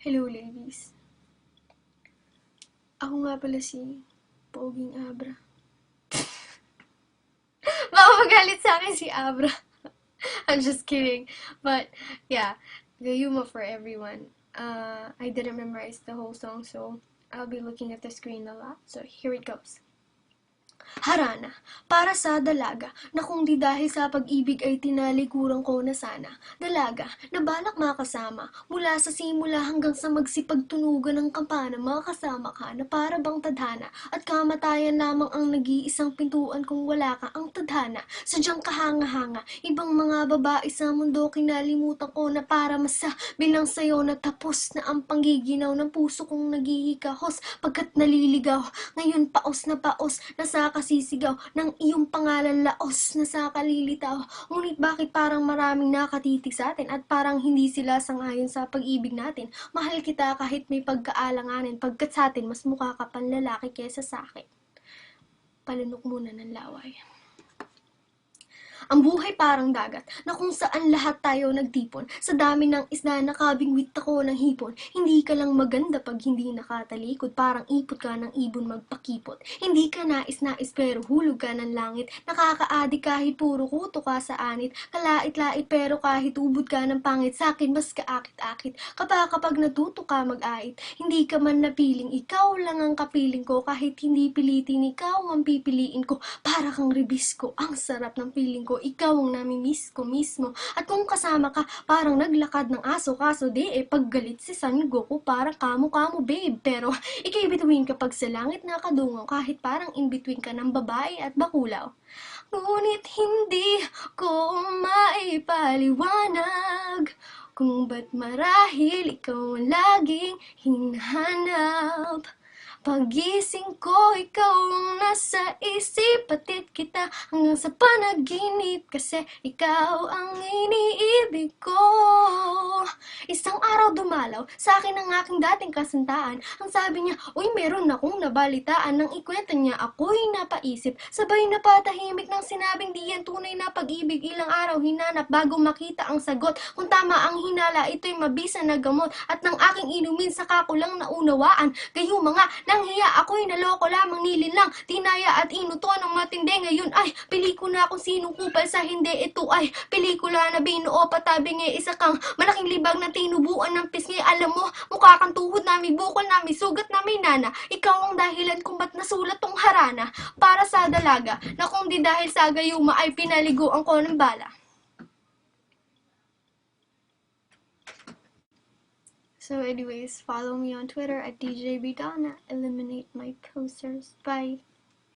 Hello, ladies. Ako nga pala si Poging Abra. Baka magalit sa akin si Abra. I'm just kidding. But, yeah. Gayuma for everyone. I didn't memorize the whole song, so I'll be looking at the screen a lot. So, here it goes. Harana, para sa dalaga, na kung di dahil sa pag-ibig ay tinalikuran ko na sana. Dalaga, na balak makasama, mula sa simula hanggang sa magsipagtunugan ng kampana, makasama ka na para bang tadhana, at kamatayan lamang ang nag-iisang pintuan kung wala ka ang tadhana. Sadyang kahanga-hanga, ibang mga babae sa mundo kinalimutan ko na para masa, bilang sayo na tapos na ang panggiginaw ng puso kong naghihikahos, pagkat naliligaw, ngayon paos, nasa kasisigaw ng iyong pangalan, laos na sa kalilitaw. Ngunit bakit parang maraming nakatitig sa atin at parang hindi sila sangayon sa pag-ibig natin? Mahal kita kahit may pagkaalanganin, pagkat sa atin mas mukha ka pang lalaki kesa sa akin. Palunok muna ng laway. Ang buhay parang dagat, na kung saan lahat tayo nagtipon. Sa dami ng isda, nakabingwit ako ng hipon. Hindi ka lang maganda pag hindi nakatalikod. Parang ipot ka ng ibon magpakipot. Hindi ka nais-nais pero hulog ka ng langit. Nakakaadik kahit puro kuto ka sa anit. Kalait-lait pero kahit ubod ka ng pangit. Sa'kin mas kaakit-akit. Kapag natuto ka mag-ait. Hindi ka man napiling, ikaw lang ang kapiling ko. Kahit hindi pilitin, ikaw ang pipiliin ko. Para kang ribisco, ang sarap ng piling ko. Ikaw ang namimiss ko mismo. At kung kasama ka, parang naglakad ng aso. Kaso paggalit si San Goku, parang kamo-kamo babe. Pero ikay bituin kapag sa langit nakadungaw, kahit parang in-between ka ng babae at bakulaw. Ngunit hindi ko maipaliwanag kung ba't marahil ikaw ang laging hinahanap. Pagising ko, ikaw ang nasa isip, patid kita hanggang sa panaginip, kasi ikaw ang iniibig ko. Isang araw dumalaw sa akin ang aking dating kasintahan. Ang sabi niya, uy, meron akong nabalitaan. Nang ikwento niya, ako'y napaisip, sabay napatahimik nang sinabing di yan tunay na pag-ibig. Ilang araw hinanap bago makita ang sagot. Kung tama ang hinala, ito'y mabisa na gamot. At nang aking inumin, saka ko lang naunawaan. Gayong mga nanghiya, ako'y naloko lamang, nilinlang, tinaya at inuto ng matindi. Ngayon ay pelikula kung sinong kupal sa hindi. Ito ay pelikula na binuo patabing isa kang malaking libag na tinubuan ng pisngi. Alam mo, mukha kang tuhod na may bukol na may sugat na may nana. Ikaw ang dahilan kung ba't nasulat tong harana para sa dalaga, na kung di dahil sa gayuma ay pinaliguan ko ng bala. So anyways, follow me on Twitter at DJ Bidana. Eliminate my posters. Bye.